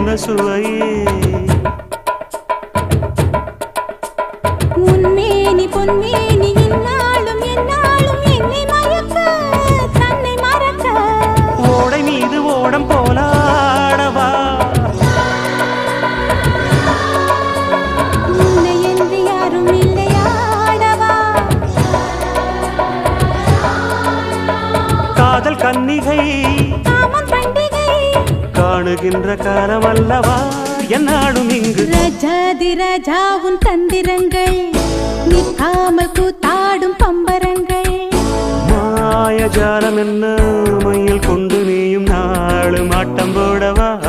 என்ன சுவையே உன்மேனி பொன்மேனி இந்நாளும் எந்நாளும் என்னை மயக்க தன்னை மறக்க ஓடை மீது ஓடம் போலாடவா உன்னை என்று யாரும் இல்லையாடவா காதல் கன்னிகை காமம் பண்டிகை காணுகின்ற காலம் அல்லவா என்னாடும் இங்கு ரஜாதி ராஜாவும் தந்திரங்கள் நிற்காமல் கூத்தாடும் பம்பரங்கள் மாயஜாலம் என்ன மையில் கொண்டு நீயும் நாளும் ஆட்டம் போடவா